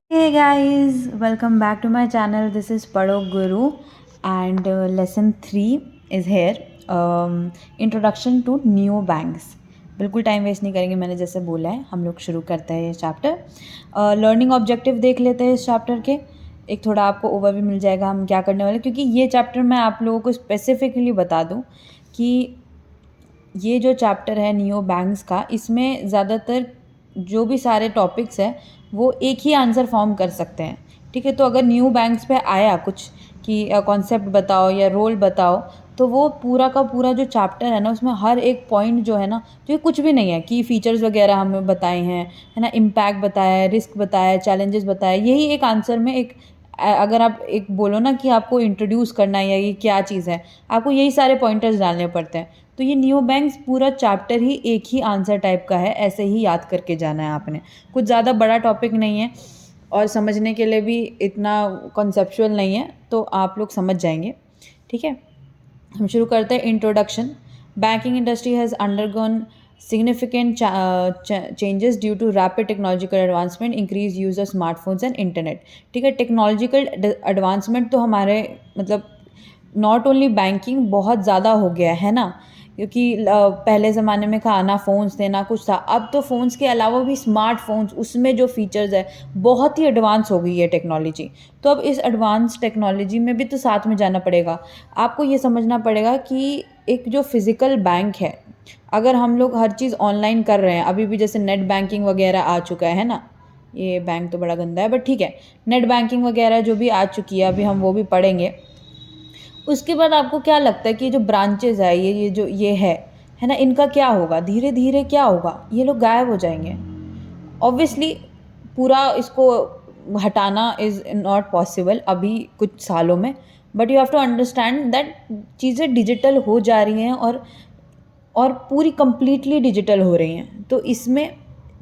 Hey guys, welcome back to my channel. This is Pado Guru, and lesson 3 is here. Introduction to Neo Banks. बिल्कुल time waste नहीं करेंगे, मैंने जैसे बोला है हम लोग शुरू करते हैं ये चैप्टर। लर्निंग ऑब्जेक्टिव देख लेते हैं इस चैप्टर के। एक थोड़ा आपको ओवरव्यू मिल जाएगा हम क्या करने वाले, क्योंकि ये चैप्टर मैं आप लोगों को स्पेसिफिकली बता दूं कि ये जो चैप्टर है नियो बैंक्स का, इसमें ज़्यादातर जो भी सारे टॉपिक्स हैं वो एक ही आंसर फॉर्म कर सकते हैं। ठीक है, तो अगर न्यू बैंक्स पे आया कुछ कि कॉन्सेप्ट बताओ या रोल बताओ, तो वो पूरा का पूरा जो चैप्टर है ना, उसमें हर एक पॉइंट जो है ना, जो कुछ भी नहीं है कि फीचर्स वगैरह हमें बताए हैं, है ना, इम्पैक्ट बताया है, रिस्क बताया है, चैलेंजेस बताया, यही एक आंसर में एक अगर आप एक बोलो ना कि आपको इंट्रोड्यूस करना है या ये क्या चीज़ है, आपको यही सारे पॉइंटर्स डालने पड़ते हैं। तो ये नियो बैंक्स पूरा चैप्टर ही एक ही आंसर टाइप का है, ऐसे ही याद करके जाना है आपने। कुछ ज़्यादा बड़ा टॉपिक नहीं है और समझने के लिए भी इतना कॉन्सेप्चुअल नहीं है, तो आप लोग समझ जाएंगे। ठीक है, हम शुरू करते हैं। Introduction. Banking industry has undergone significant changes due to rapid technological advancement, increased use of smartphones and internet। ठीक है, टेक्नोलॉजिकल एडवांसमेंट तो हमारे मतलब नॉट ओनली बैंकिंग बहुत ज़्यादा हो गया है ना, क्योंकि पहले ज़माने में कहा ना फ़ोन्स थे ना कुछ था। अब तो फ़ोन्स के अलावा भी स्मार्टफोन्स, उसमें जो फीचर्स है बहुत ही एडवांस हो गई है टेक्नोलॉजी। तो अब इस एडवांस टेक्नोलॉजी में भी तो साथ में जाना पड़ेगा। आपको ये समझना पड़ेगा कि एक जो फिज़िकल बैंक है, अगर हम लोग हर चीज़ ऑनलाइन कर रहे हैं, अभी भी जैसे नेट बैंकिंग वगैरह आ चुका है ना, ये बैंक तो बड़ा गंदा है बट ठीक है, नेट बैंकिंग वगैरह जो भी आ चुकी है, अभी हम वो भी पढ़ेंगे। उसके बाद आपको क्या लगता है कि जो ब्रांचेस है, ये जो ये है ना, इनका क्या होगा? धीरे धीरे क्या होगा? ये लोग गायब हो जाएंगे ऑब्वियसली। पूरा इसको हटाना इज़ नॉट पॉसिबल अभी कुछ सालों में, but you have to understand that चीज़ें डिजिटल हो जा रही हैं और पूरी कंप्लीटली डिजिटल हो रही हैं। तो इसमें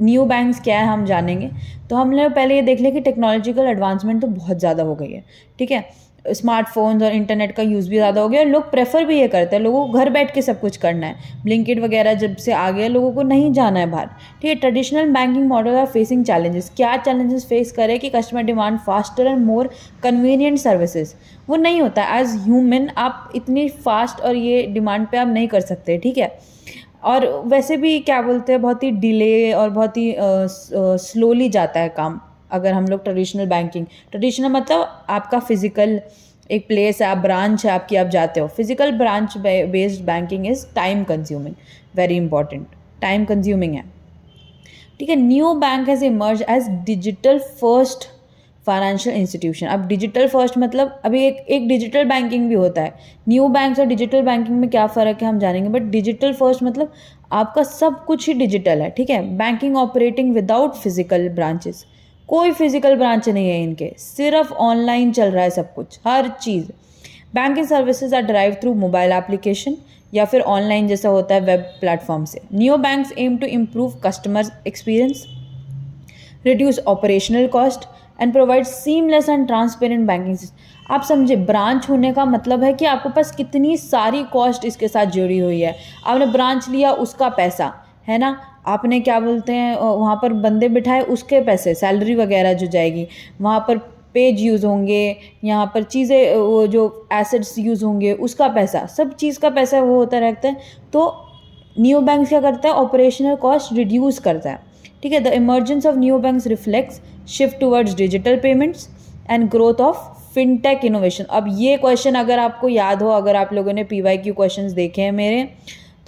न्यू बैंक्स क्या है हम जानेंगे। तो हमने पहले ये देख लिया कि टेक्नोलॉजिकल एडवांसमेंट तो बहुत ज़्यादा हो गई है। ठीक है, स्मार्टफोन्स और इंटरनेट का यूज़ भी ज़्यादा हो गया और लोग प्रेफर भी ये करते हैं, लोगों को घर बैठ के सब कुछ करना है। ब्लिंकिट वगैरह जब से आ गया, लोगों को नहीं जाना है बाहर। ठीक है, traditional banking model are facing challenges. क्या चैलेंजेस फेस करें कि customer demand faster and more convenient services. वो नहीं होता, एज ह्यूमन आप इतनी फास्ट और ये डिमांड पे आप नहीं कर सकते। ठीक है, और वैसे भी क्या बोलते हैं, बहुत ही डिले और बहुत ही स्लोली जाता है काम। अगर हम लोग ट्रेडिशनल मतलब आपका फिजिकल एक प्लेस है, आप ब्रांच है आपकी, आप जाते हो। Physical branch based banking is time consuming, very important, time consuming है। ठीक है, new bank has emerge as digital first financial institution. अब डिजिटल फर्स्ट मतलब अभी एक डिजिटल बैंकिंग भी होता है। न्यू बैंक और डिजिटल बैंकिंग में क्या फ़र्क है हम जानेंगे, बट डिजिटल फर्स्ट मतलब आपका सब कुछ ही डिजिटल है। ठीक है, banking operating without physical branches, कोई फिजिकल ब्रांच नहीं है इनके, सिर्फ ऑनलाइन चल रहा है सब कुछ, हर चीज़। Banking services are drive through mobile application या फिर ऑनलाइन जैसा होता है वेब प्लेटफॉर्म से। New banks aim to improve customer experience, reduce operational cost and provide seamless and transparent banking system. आप समझे, ब्रांच होने का मतलब है कि आपके पास कितनी सारी कॉस्ट इसके साथ जुड़ी हुई है। आपने ब्रांच लिया, उसका पैसा है ना, आपने क्या बोलते हैं वहाँ पर बंदे बिठाए, उसके पैसे, सैलरी वगैरह जो जाएगी, वहाँ पर पेज यूज़ होंगे, यहाँ पर चीज़ें वो जो एसेट्स यूज़ होंगे उसका पैसा, सब चीज़ का पैसा वो होता रहता है। तो न्यू बैंक क्या करता है, ऑपरेशनल कॉस्ट रिड्यूस करता है। ठीक है, the emergence of new banks reflects shift towards digital payments and growth of fintech innovation. अब ये क्वेश्चन अगर आपको याद हो, अगर आप लोगों ने PYQ क्वेश्चंस देखे हैं मेरे,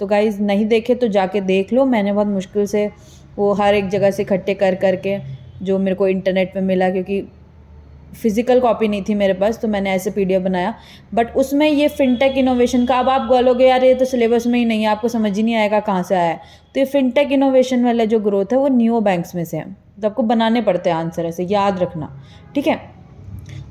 तो गाइज नहीं देखे तो जाके देख लो। मैंने बहुत मुश्किल से वो हर एक जगह से इकट्ठे कर करके जो मेरे को इंटरनेट पे मिला, क्योंकि फिजिकल कॉपी नहीं थी मेरे पास, तो मैंने ऐसे PDF बनाया। बट उसमें ये फिनटेक इनोवेशन का, अब आप बोलोगे यार ये तो सिलेबस में ही नहीं है, आपको समझ ही नहीं आएगा कहाँ से आया है। तो ये फिनटेक इनोवेशन वाला जो ग्रोथ है वो न्यू बैंक्स में से है, तो आपको बनाने पड़ते हैं आंसर, ऐसे याद रखना। ठीक है,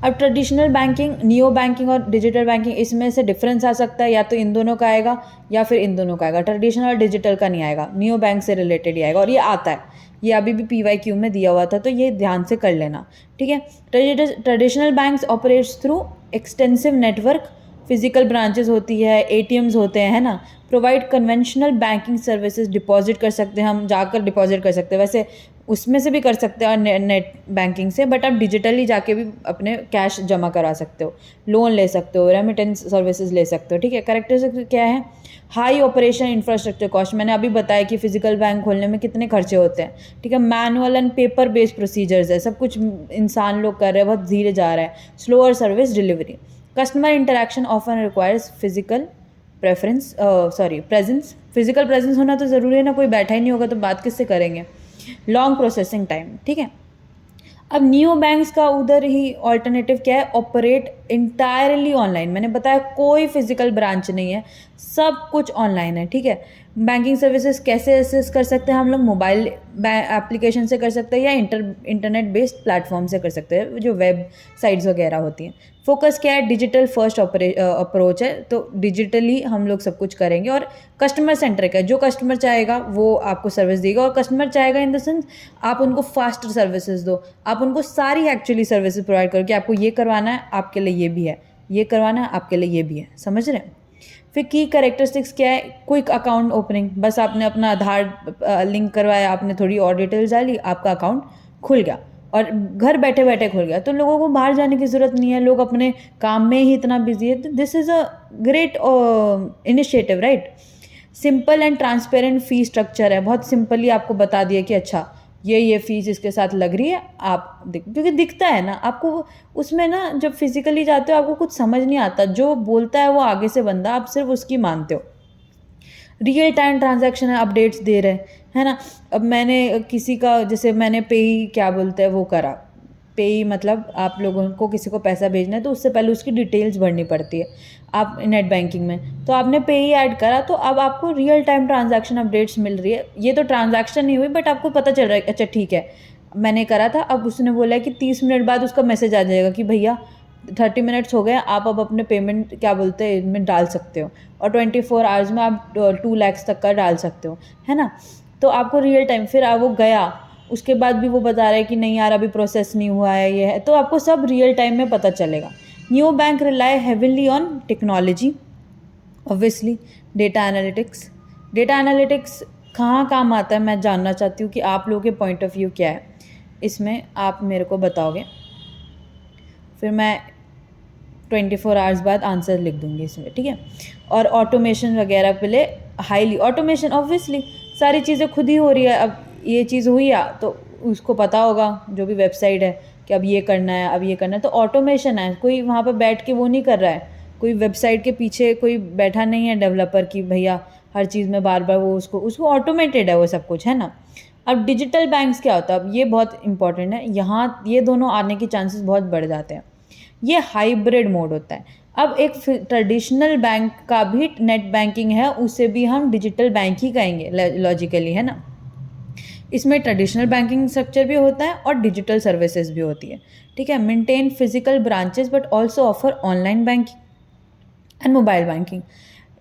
अब ट्रेडिशनल बैंकिंग, नियो बैंकिंग और डिजिटल बैंकिंग, इसमें से डिफरेंस आ सकता है, या तो इन दोनों का आएगा या फिर इन दोनों का आएगा। ट्रेडिशनल और डिजिटल का नहीं आएगा, नियो बैंक से रिलेटेड ही आएगा, और ये आता है, ये अभी भी PYQ में दिया हुआ था, तो ये ध्यान से कर लेना। ठीक है, traditional banks operates through extensive network physical branches होती है, एटीएम्स होते हैं, है ना। Provide conventional banking services, deposit कर सकते हैं, हम जाकर डिपॉजिट कर सकते हैं, वैसे उसमें से भी कर सकते हैं और नेट बैंकिंग से, बट आप डिजिटली जाके भी अपने कैश जमा करा सकते हो, लोन ले सकते हो, रेमिटेंस सर्विसेज ले सकते हो, ठीक है। कैरेक्टरिस्टिक क्या है? हाई ऑपरेशन इंफ्रास्ट्रक्चर कॉस्ट, मैंने अभी बताया कि फिजिकल बैंक खोलने में कितने खर्चे होते हैं, ठीक है। Manual and paper based procedures है, सब कुछ इंसान लोग कर रहे हैं, बहुत धीरे जा रहा है। Slower service delivery. Customer interaction often requires physical presence. Physical presence होना तो ज़रूरी है ना, कोई बैठा ही नहीं होगा तो बात किससे करेंगे। लॉन्ग प्रोसेसिंग टाइम, ठीक है। अब नियो बैंक्स का उधर ही ऑल्टरनेटिव क्या है? Operate entirely online. मैंने बताया कोई फिजिकल ब्रांच नहीं है, सब कुछ ऑनलाइन है, ठीक है। बैंकिंग सर्विसेज कैसे एक्सेस कर सकते हैं हम लोग? मोबाइल एप्लीकेशन से कर सकते हैं या इंटरनेट बेस्ड प्लेटफॉर्म से कर सकते हैं, जो वेब साइट्स वगैरह होती हैं। फोकस क्या है? डिजिटल फर्स्ट अप्रोच है, तो डिजिटली हम लोग सब कुछ करेंगे और कस्टमर सेंट्रिक है। जो कस्टमर चाहेगा वो आपको सर्विस देगा, और कस्टमर चाहेगा इन द सेंस आप उनको फास्ट सर्विसेज दो, आप उनको सारी एक्चुअली सर्विसेज प्रोवाइड करो कि आपको ये करवाना है, आपके लिए ये भी है, ये करवाना है, आपके लिए ये भी है, समझ रहे हैं। फिर की कैरेक्टरिस्टिक्स क्या है? क्विक अकाउंट ओपनिंग, बस आपने अपना आधार लिंक करवाया, आपने थोड़ी और डिटेल्स डाली, आपका अकाउंट खुल गया और घर बैठे बैठे खुल गया। तो लोगों को बाहर जाने की ज़रूरत नहीं है, लोग अपने काम में ही इतना बिजी है। तो this is a great initiative, right. Simple and transparent fee structure है, बहुत सिंपली आपको बता दिया कि अच्छा ये फीस इसके साथ लग रही है, आप क्योंकि दिखता है ना आपको उसमें ना, जब फिजिकली जाते हो आपको कुछ समझ नहीं आता, जो बोलता है वो आगे से बंदा, आप सिर्फ उसकी मानते हो। रियल टाइम ट्रांजैक्शन है, अपडेट्स दे रहे है ना। अब मैंने किसी का, जैसे मैंने पेई क्या बोलते हैं वो करा, पेई मतलब आप लोगों को किसी को पैसा भेजना है तो उससे पहले उसकी डिटेल्स भरनी पड़ती है आप नेट बैंकिंग में, तो आपने पेई ऐड करा तो अब आपको रियल टाइम ट्रांजैक्शन अपडेट्स मिल रही है। ये तो ट्रांजैक्शन नहीं हुई बट आपको पता चल रहा है, अच्छा ठीक है मैंने करा था। अब उसने बोला है कि 30 मिनट बाद उसका मैसेज आ जाएगा कि भैया 30 मिनट्स हो गए, आप अब अपने पेमेंट क्या बोलते हैं इनमें डाल सकते हो, और 24 आवर्स में आप 2 लाख तक का डाल सकते हो, है ना। तो आपको रियल टाइम, फिर वो गया उसके बाद भी वो बता रहा है कि नहीं यार अभी प्रोसेस नहीं हुआ है, ये है, तो आपको सब रियल टाइम में पता चलेगा। New bank rely heavily on technology, obviously. Data analytics कहाँ काम आता है, मैं जानना चाहती हूँ कि आप लोगों के पॉइंट ऑफ व्यू क्या है इसमें, आप मेरे को बताओगे, फिर मैं 24 आवर्स बाद आंसर लिख दूँगी इसमें, ठीक है। और ऑटोमेशन वगैरह के लिए हाईली ऑटोमेशन, ऑब्वियसली सारी चीज़ें खुद ही हो रही है। अब ये चीज़ हुई है तो उसको पता होगा जो भी वेबसाइट है कि अब ये करना है, अब ये करना है, तो ऑटोमेशन है। कोई वहाँ पर बैठ के वो नहीं कर रहा है, कोई वेबसाइट के पीछे कोई बैठा नहीं है डेवलपर की भैया हर चीज़ में बार बार वो उसको ऑटोमेटेड है वो सब कुछ, है ना। अब डिजिटल बैंक्स क्या होता है, अब ये बहुत इंपॉर्टेंट है, यहाँ ये दोनों आने के चांसेस बहुत बढ़ जाते हैं। ये हाइब्रिड मोड होता है। अब एक ट्रेडिशनल बैंक का भी नेट बैंकिंग है, उसे भी हम डिजिटल बैंक ही कहेंगे लॉजिकली, है ना। इसमें ट्रेडिशनल बैंकिंग स्ट्रक्चर भी होता है और डिजिटल सर्विसेज भी होती है, ठीक है। Maintain physical branches but also offer online banking and mobile banking.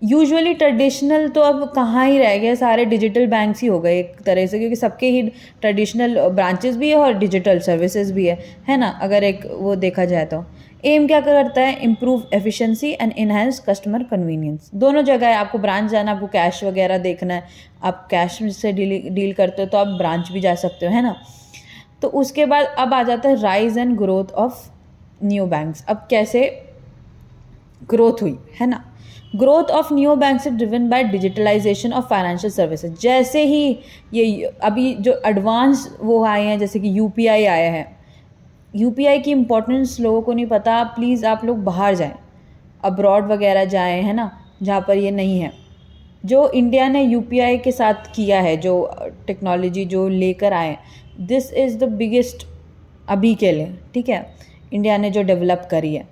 Usually traditional तो अब कहाँ ही रह गए, सारे डिजिटल बैंक्स ही हो गए एक तरह से, क्योंकि सबके ही ट्रेडिशनल ब्रांचेस भी है और डिजिटल सर्विसेज भी है ना, अगर एक वो देखा जाए तो। एम क्या करता है? Improve efficiency and enhance customer convenience. दोनों जगह है, आपको ब्रांच जाना, आपको कैश वगैरह देखना है, आप कैश से डील करते हो तो आप ब्रांच भी जा सकते हो, है ना। तो उसके बाद अब आ जाता है rise and growth of new banks. अब कैसे ग्रोथ हुई, है ना। Growth of new banks is driven by digitalization of financial services. जैसे ही ये अभी जो एडवांस वो आए हैं, जैसे कि यूपीआई आया है, यूपीआई की इम्पोर्टेंस लोगों को नहीं पता। प्लीज़ आप लोग बाहर जाएं, अब्रॉड वगैरह जाएं, है ना, जहाँ पर ये नहीं है। जो इंडिया ने यूपीआई के साथ किया है, जो टेक्नोलॉजी जो लेकर आए, दिस इज़ द बिगेस्ट अभी के लिए, ठीक है, इंडिया ने जो डेवलप करी है।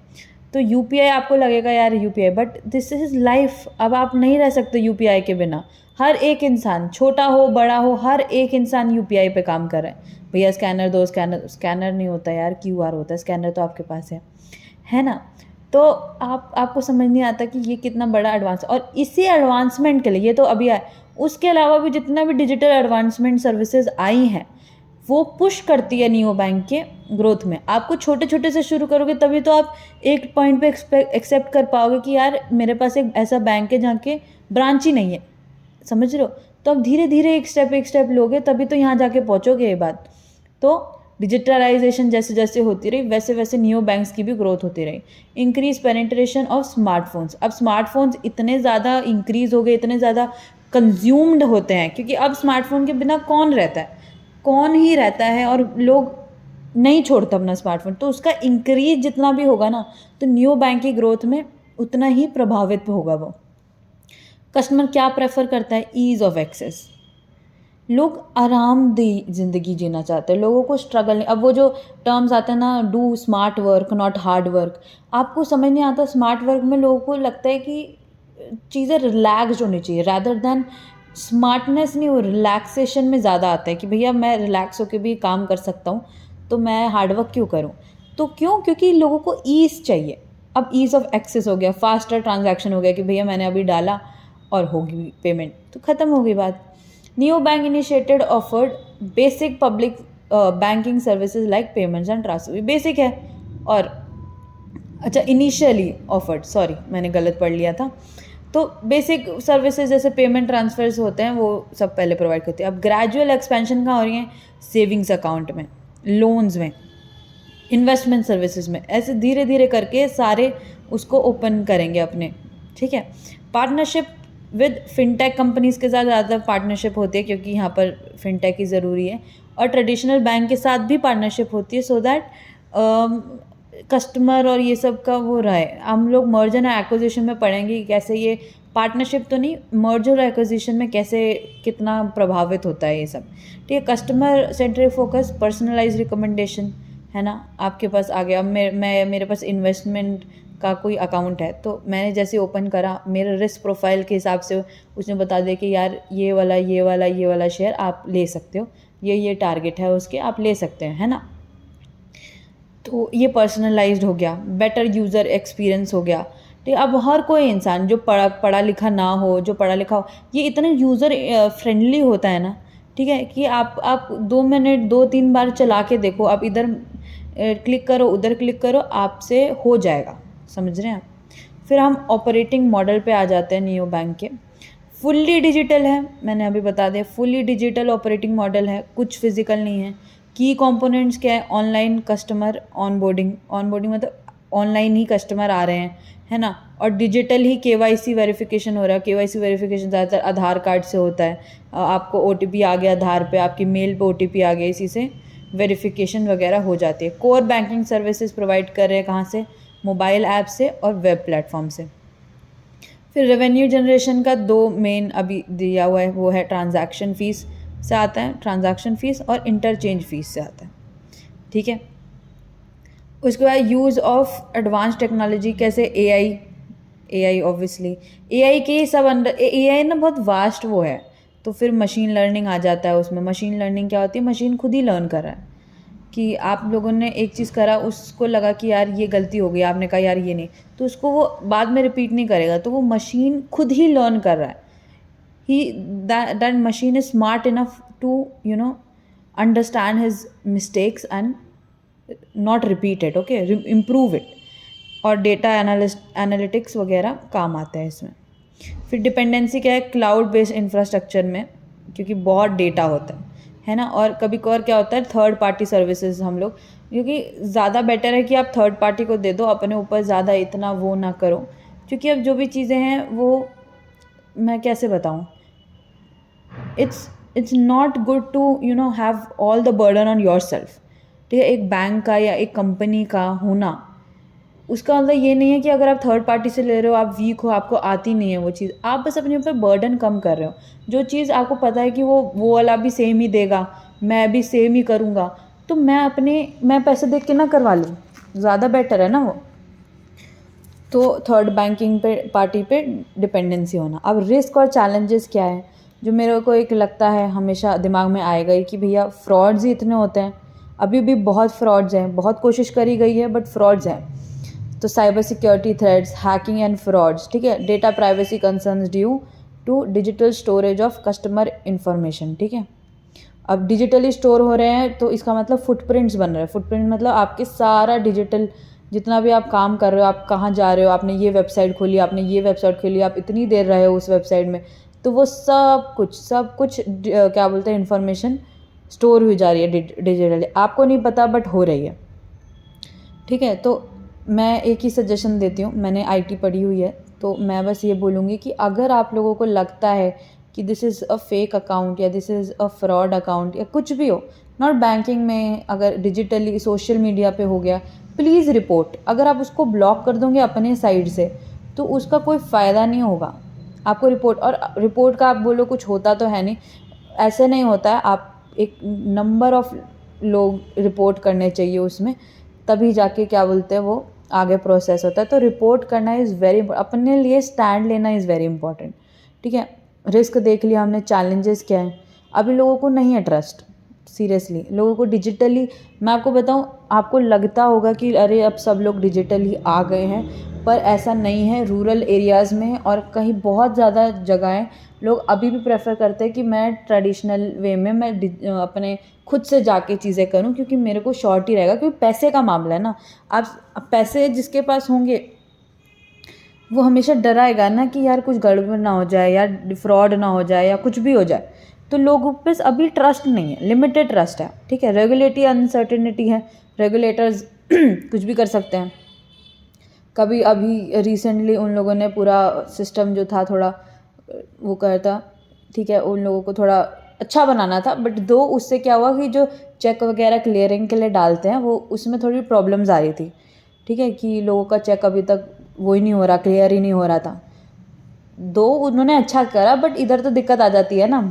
तो यूपीआई आपको लगेगा यार UPI, but this is life. अब आप नहीं रह सकते यूपीआई के बिना। हर एक इंसान, छोटा हो बड़ा हो, हर एक इंसान यूपीआई पे काम कर रहा है। भैया स्कैनर दो, स्कैनर नहीं होता यार, क्यूआर होता है, स्कैनर तो आपके पास है ना। तो आपको समझ नहीं आता कि ये कितना बड़ा एडवांस, और इसी एडवांसमेंट के लिए, ये तो अभी आया, उसके अलावा भी जितना भी डिजिटल एडवांसमेंट सर्विसेज आई हैं, वो पुश करती है नियो बैंक के ग्रोथ में। आपको छोटे छोटे से शुरू करोगे तभी तो आप एक पॉइंट पे एक्सेप्ट कर पाओगे कि यार मेरे पास एक ऐसा बैंक है जहाँ के ब्रांच ही नहीं है, समझ रहे हो। तो आप धीरे धीरे एक स्टेप लोगे तभी तो यहाँ जाके पहुँचोगे ये बात। तो डिजिटलाइजेशन जैसे जैसे होती रही वैसे वैसे नियो बैंक्स की भी ग्रोथ होती रही। इंक्रीज पेनिट्रेशन ऑफ स्मार्टफोन्स, अब स्मार्टफोन्स इतने ज़्यादा इंक्रीज हो गए, इतने ज़्यादा कंज्यूम्ड होते हैं, क्योंकि अब स्मार्टफोन के बिना कौन रहता है, कौन ही रहता है, और लोग नहीं छोड़ता अपना स्मार्टफोन। तो उसका इंक्रीज जितना भी होगा ना, तो नियो बैंक की ग्रोथ में उतना ही प्रभावित होगा वो। कस्टमर क्या प्रेफर करता है, ईज़ ऑफ एक्सेस। लोग आरामदेह ज़िंदगी जीना चाहते हैं, लोगों को स्ट्रगल नहीं। अब वो जो टर्म्स आते हैं ना, do smart work not hard work, आपको समझ नहीं आता। स्मार्ट वर्क में लोगों को लगता है कि चीज़ें रिलैक्स्ड होनी चाहिए, रैदर देन स्मार्टनेस नहीं, वो रिलैक्सेशन में ज़्यादा आता है कि भैया मैं रिलैक्स होकर भी काम कर सकता हूँ, तो मैं हार्ड वर्क क्यों करूँ। तो क्यों, क्योंकि लोगों को ईज़ चाहिए। अब ईज़ ऑफ एक्सेस हो गया, फास्टर ट्रांजैक्शन हो गया कि भैया मैंने अभी डाला और होगी पेमेंट, तो ख़त्म हो गई बात। Neo Bank initiated offered basic public banking services like payments and transfer, basic है। और अच्छा, इनिशियली ऑफर्ड, सॉरी मैंने गलत पढ़ लिया था। तो बेसिक सर्विसेज जैसे पेमेंट ट्रांसफर्स होते हैं वो सब पहले प्रोवाइड करती है। अब ग्रेजुअल एक्सपेंशन कहाँ हो रही है, सेविंग्स अकाउंट में, लोन्स में, इन्वेस्टमेंट सर्विसेज में, ऐसे धीरे धीरे करके सारे उसको ओपन करेंगे अपने, ठीक है। पार्टनरशिप विद फिनटेक कंपनीज़ के साथ ज़्यादा पार्टनरशिप होती है क्योंकि यहाँ पर फिनटेक ही ज़रूरी है, और ट्रेडिशनल बैंक के साथ भी पार्टनरशिप होती है, सो दैट कस्टमर और ये सब का वो रहा है। हम लोग मर्जर एंड एक्विजिशन में पढ़ेंगे कि कैसे ये पार्टनरशिप तो नहीं, मर्जर एक्विजिशन में कैसे कितना प्रभावित होता है ये सब, ठीक है। Customer centric focus, personalise recommendation, है ना। आपके पास आ गया, मेरे पास इन्वेस्टमेंट का कोई अकाउंट है, तो मैंने जैसे ओपन करा, मेरे रिस्क प्रोफाइल के हिसाब से उसने बता दिया कि यार ये वाला शेयर आप ले सकते हो, ये टारगेट है उसके, आप ले सकते हैं, है ना। तो ये पर्सनलाइज्ड हो गया, बेटर यूज़र एक्सपीरियंस हो गया, ठीक है। अब हर कोई इंसान जो पढ़ा लिखा ना हो, जो पढ़ा लिखा हो, ये इतने यूज़र फ्रेंडली होता है ना, ठीक है, कि आप 2 मिनट 2-3 बार चला के देखो, आप इधर क्लिक करो, उधर क्लिक करो, आपसे हो जाएगा, समझ रहे हैं। फिर हम ऑपरेटिंग मॉडल पे आ जाते हैं नियो बैंक के। फुल्ली डिजिटल है, मैंने अभी बता दिया, फुल्ली डिजिटल ऑपरेटिंग मॉडल है, कुछ फिजिकल नहीं है। की कंपोनेंट्स क्या है, ऑनलाइन कस्टमर ऑनबोर्डिंग मतलब ऑनलाइन ही कस्टमर आ रहे हैं, है ना, और डिजिटल ही केवाईसी वेरिफिकेशन हो रहा है। केवाईसी वेरिफिकेशन ज़्यादातर आधार कार्ड से होता है, आपको ओटीपी आ गया आधार पे, आपकी मेल पे ओटीपी आ गया, इसी से वेरिफिकेशन वगैरह हो जाती है। कोर बैंकिंग सर्विसेज प्रोवाइड कर रहे हैं कहाँ से, मोबाइल ऐप से और वेब प्लेटफॉर्म से। फिर रेवेन्यू जनरेशन का 2 मेन अभी दिया हुआ है, वो है ट्रांजैक्शन फ़ीस से आता है, ट्रांजैक्शन फ़ीस और इंटरचेंज फ़ीस से आता है, ठीक है। उसके बाद यूज़ ऑफ एडवांस टेक्नोलॉजी, कैसे एआई ऑब्वियसली, एआई के सब अंडर, एआई ना बहुत वास्ट वो है, तो फिर मशीन लर्निंग आ जाता है उसमें। मशीन लर्निंग क्या होती है, मशीन खुद ही लर्न कर रहा है कि आप लोगों ने एक चीज़ करा, उसको लगा कि यार ये गलती हो गई, आपने कहा यार ये नहीं, तो उसको वो बाद में रिपीट नहीं करेगा, तो वो मशीन खुद ही लर्न कर रहा है। that machine is smart enough to understand his mistakes and not repeat it, okay, improve it, और डेटा एनालिटिक्स वगैरह काम आता है इसमें। फिर डिपेंडेंसी क्या है, क्लाउड बेस्ड इंफ्रास्ट्रक्चर में, क्योंकि बहुत डेटा होता है ना। और कभी कभार क्या होता है, थर्ड पार्टी सर्विसेज हम लोग, क्योंकि ज़्यादा बेटर है कि आप थर्ड पार्टी को दे दो, अपने ऊपर ज़्यादा इतना वो ना करो, क्योंकि अब जो भी चीज़ें हैं वो मैं कैसे बताऊँ, it's not good to have all the burden on yourself, ठीक है। एक बैंक का या एक कंपनी का होना, उसका मतलब ये नहीं है कि अगर आप थर्ड पार्टी से ले रहे हो आप वीक हो, आपको आती नहीं है वो चीज़, आप बस अपने ऊपर बर्डन कम कर रहे हो। जो चीज़ आपको पता है कि वो वाला भी सेम ही देगा, मैं भी सेम ही करूँगा, तो मैं पैसे देख के ना करवा लूँ, ज़्यादा बेटर है ना वो। तो थर्ड बैंकिंग पार्टी पे डिपेंडेंसी होना। अब रिस्क और चैलेंजेस क्या है, जो मेरे को एक लगता है हमेशा दिमाग में आएगा ही कि भैया फ्रॉड्स ही इतने होते हैं, अभी भी बहुत फ्रॉड्स हैं, बहुत कोशिश करी गई है बट फ्रॉड्स हैं। तो cyber security threats, hacking and frauds, ठीक है। Data privacy concerns due to digital storage of customer information, ठीक है। अब डिजिटली स्टोर हो रहे हैं तो इसका मतलब फुटप्रिंट्स बन रहे हैं। फुटप्रिंट मतलब आपके सारा डिजिटल जितना भी आप काम कर रहे हो, आप कहाँ जा रहे हो, आपने ये वेबसाइट खोली, आपने ये वेबसाइट खोली, आप इतनी देर रहे हो उस वेबसाइट में, तो वो सब कुछ क्या बोलते हैं, इन्फॉर्मेशन स्टोर हुई जा रही है डिजिटली। आपको नहीं पता बट हो रही है। ठीक है, तो मैं एक ही सजेशन देती हूँ, मैंने आईटी पढ़ी हुई है, तो मैं बस ये बोलूँगी कि अगर आप लोगों को लगता है कि this is a fake account या this is a fraud account या कुछ भी हो, नॉट बैंकिंग में, अगर डिजिटली सोशल मीडिया पे हो गया, प्लीज़ रिपोर्ट। अगर आप उसको ब्लॉक कर दोगे अपने साइड से तो उसका कोई फ़ायदा नहीं होगा। आपको रिपोर्ट, और रिपोर्ट का आप बोलो कुछ होता तो है नहीं, ऐसे नहीं होता है। आप एक नंबर ऑफ़ लोग रिपोर्ट करने चाहिए उसमें, तभी जाके क्या बोलते हैं वो आगे प्रोसेस होता है। तो रिपोर्ट करना इज़ वेरी, अपने लिए स्टैंड लेना इज़ वेरी इंपॉर्टेंट। ठीक है, रिस्क देख लिया हमने, चैलेंजेस क्या है। अभी लोगों को नहीं है ट्रस्ट, सीरियसली लोगों को डिजिटली, मैं आपको बताऊं, आपको लगता होगा कि अरे अब सब लोग डिजिटली आ गए हैं, पर ऐसा नहीं है। रूरल एरियाज़ में और कहीं बहुत ज़्यादा जगहें लोग अभी भी प्रेफर करते हैं कि मैं ट्रेडिशनल वे में मैं अपने खुद से जाके चीज़ें करूं, क्योंकि मेरे को शॉर्ट ही रहेगा, क्योंकि पैसे का मामला है ना। आप पैसे जिसके पास होंगे वो हमेशा डराएगा ना कि यार कुछ गड़बड़ ना हो जाए, या फ्रॉड ना हो जाए, या कुछ भी हो जाए। तो लोगों पे अभी ट्रस्ट नहीं है, लिमिटेड ट्रस्ट है। ठीक है, रेगुलेटरी अनसर्टेनिटी है, रेगुलेटर्स कुछ भी कर सकते हैं। कभी अभी रिसेंटली उन लोगों ने पूरा सिस्टम जो था थोड़ा वो करता, ठीक है, उन लोगों को थोड़ा अच्छा बनाना था, बट दो उससे क्या हुआ कि जो चेक वगैरह क्लियरिंग के लिए डालते हैं वो उसमें थोड़ी प्रॉब्लम्स आ रही थी। ठीक है, कि लोगों का चेक अभी तक वो ही नहीं हो रहा, क्लियर ही नहीं हो रहा था। दो उन्होंने अच्छा करा, बट इधर तो दिक्कत आ जाती है ना,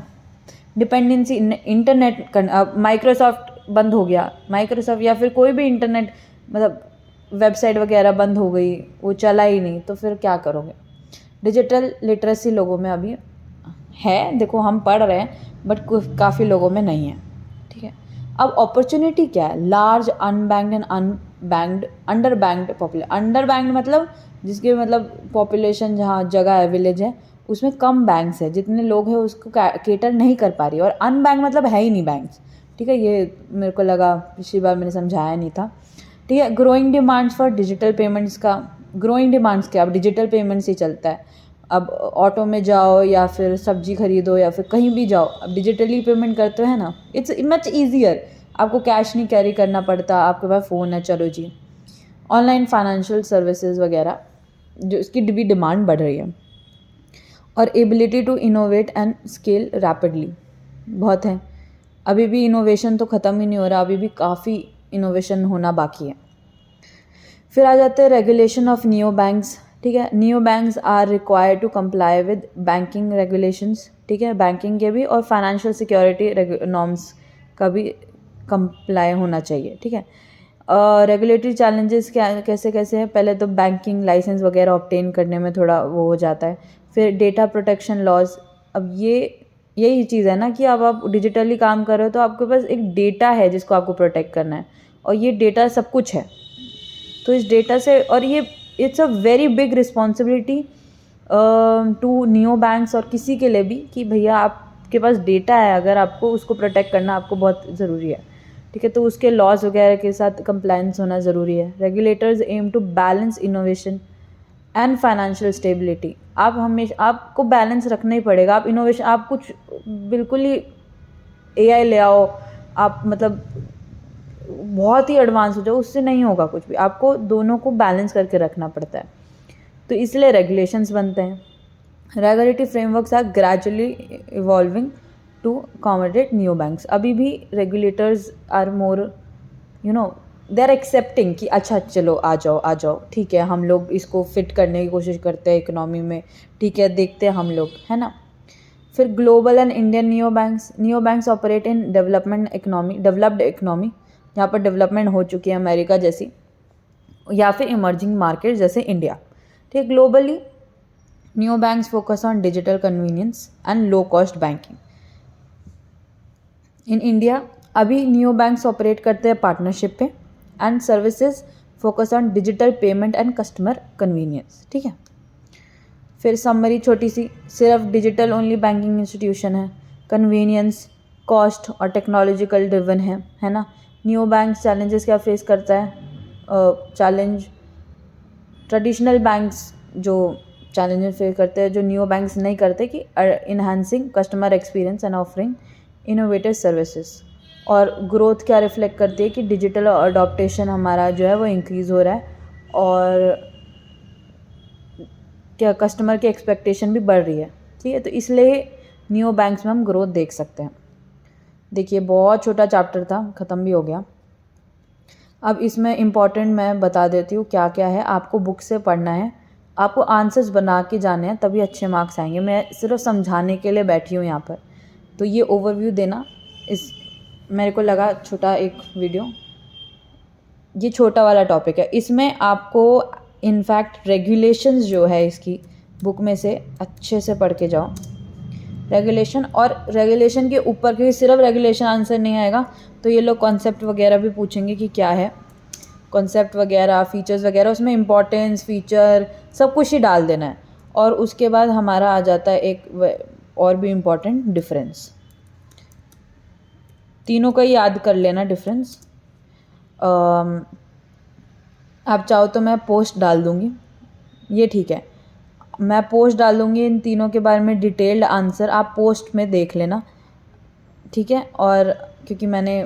डिपेंडेंसी इंटरनेट। माइक्रोसॉफ्ट बंद हो गया, माइक्रोसॉफ्ट या फिर कोई भी इंटरनेट मतलब वेबसाइट वगैरह बंद हो गई, वो चला ही नहीं, तो फिर क्या करोगे। डिजिटल लिटरेसी लोगों में अभी है, देखो हम पढ़ रहे हैं, बट काफ़ी लोगों में नहीं है। ठीक है, अब अपॉर्चुनिटी क्या है, large unbanked and unbanked under banked population. Under banked मतलब जिसके मतलब पॉपुलेशन जहाँ जगह है, विलेज है, उसमें कम बैंक्स है, जितने लोग हैं उसको केटर नहीं कर पा रही है। और अनबैंक मतलब है ही नहीं बैंक्स। ठीक है, ये मेरे को लगा पिछली बार मैंने समझाया नहीं था। ठीक है, growing demands for digital payments का, ग्रोइंग डिमांड्स क्या, अब डिजिटल पेमेंट्स ही चलता है। अब ऑटो में जाओ या फिर सब्जी खरीदो या फिर कहीं भी जाओ, अब डिजिटली पेमेंट करते हैं ना, इट्स मच ईजियर। आपको कैश नहीं कैरी करना पड़ता, आपके पास फ़ोन है, चलो जी। ऑनलाइन फाइनेंशियल सर्विसेज वगैरह जो इसकी भी डिमांड बढ़ रही है। और ability to innovate and scale rapidly बहुत है। अभी भी इनोवेशन तो ख़त्म ही नहीं हो रहा, अभी भी काफ़ी इनोवेशन होना बाकी है। फिर आ जाते हैं रेगुलेशन ऑफ नियो बैंक्स। ठीक है, neo banks are required to comply with banking regulations. ठीक है, बैंकिंग के भी और फाइनेंशियल सिक्योरिटी नॉर्म्स का भी कंप्लाई होना चाहिए। ठीक है, रेगुलेटरी चैलेंजेस क्या कैसे कैसे हैं, पहले तो बैंकिंग लाइसेंस वगैरह ऑब्टेन करने में थोड़ा वो हो जाता है। फिर डेटा प्रोटेक्शन लॉज, अब यही चीज़ है ना कि अब आप डिजिटली काम कर रहे हो तो आपके पास एक डेटा है जिसको आपको प्रोटेक्ट करना है, और ये डेटा सब कुछ है। तो इस डेटा से, और ये it's a very big responsibility to neo banks और किसी के लिए भी, कि भैया आपके पास डेटा है, अगर आपको उसको प्रोटेक्ट करना आपको बहुत ज़रूरी है। ठीक है, तो उसके लॉज वगैरह के साथ कंप्लायंस होना ज़रूरी है। Regulators aim to balance innovation and financial stability. आप हमेशा, आपको बैलेंस रखना ही पड़ेगा। आप इनोवेशन, आप कुछ बिल्कुल ही एआई ले आओ, आप मतलब बहुत ही एडवांस हो जाओ, उससे नहीं होगा कुछ भी। आपको दोनों को बैलेंस करके रखना पड़ता है, तो इसलिए रेगुलेशंस बनते हैं। Regulatory frameworks are gradually evolving to accommodate new banks. अभी भी regulators are more they are accepting कि अच्छा चलो आ जाओ, ठीक है, हम लोग इसको फिट करने की कोशिश करते हैं इकोनॉमी में, ठीक है, देखते हैं हम लोग, है ना। फिर global and Indian neo banks operate in developed economy, जहाँ पर डेवलपमेंट हो चुकी है अमेरिका जैसी, या फिर इमर्जिंग मार्केट जैसे इंडिया। ठीक, globally neo banks focus on digital convenience and low cost banking. In India अभी नियो बैंक्स ऑपरेट करते हैं पार्टनरशिप पे, and services focus on digital payment and customer convenience. ठीक है, फिर समरी छोटी सी, सिर्फ डिजिटल ओनली बैंकिंग इंस्टीट्यूशन है, कन्वीनियंस, कॉस्ट और टेक्नोलॉजिकल ड्रिवन है ना। न्यू बैंक्स चैलेंजेस क्या फेस करता है? चैलेंज ट्रेडिशनल बैंक्स जो चैलेंजेस फेस करते हैं जो न्यू बैंक्स नहीं करते, कि enhancing customer experience and offering innovative services. और ग्रोथ क्या रिफ्लेक्ट करती है कि डिजिटल अडॉप्टेशन हमारा जो है वो इंक्रीज़ हो रहा है, और क्या कस्टमर की एक्सपेक्टेशन भी बढ़ रही है। ठीक है, तो इसलिए न्यू बैंक्स में हम ग्रोथ देख सकते हैं। देखिए बहुत छोटा चैप्टर था, ख़त्म भी हो गया। अब इसमें इम्पॉर्टेंट मैं बता देती हूँ क्या क्या है। आपको बुक से पढ़ना है, आपको आंसर्स बना के जाने हैं, तभी अच्छे मार्क्स आएंगे। मैं सिर्फ समझाने के लिए बैठी हूँ यहाँ पर, तो ये ओवरव्यू देना इस मेरे को लगा छोटा एक वीडियो। ये छोटा वाला टॉपिक है, इसमें आपको इनफैक्ट रेगुलेशंस जो है इसकी बुक में से अच्छे से पढ़ के जाओ। रेगुलेशन और रेगुलेशन के ऊपर, क्योंकि सिर्फ रेगुलेशन आंसर नहीं आएगा, तो ये लोग कॉन्सेप्ट वगैरह भी पूछेंगे कि क्या है कॉन्सेप्ट वगैरह, फीचर्स वगैरह, उसमें इंपॉर्टेंस फीचर सब कुछ ही डाल देना है। और उसके बाद हमारा आ जाता है एक और भी इम्पॉर्टेंट डिफरेंस। तीनों का ही याद कर लेना डिफरेंस। आप चाहो तो मैं पोस्ट डाल दूँगी, ये ठीक है, मैं पोस्ट डाल दूँगी इन तीनों के बारे में डिटेल्ड आंसर, आप पोस्ट में देख लेना। ठीक है, और क्योंकि मैंने,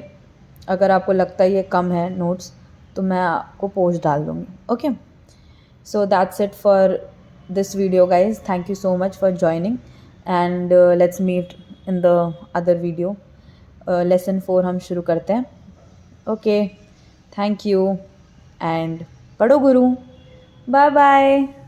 अगर आपको लगता है ये कम है नोट्स, तो मैं आपको पोस्ट डाल दूँगी। Okay, so that's it for this video guys. Thank you so much for joining, and let's meet in the other video. Lesson 4 हम शुरू करते हैं। Okay, thank you and Padho Guru. Bye bye.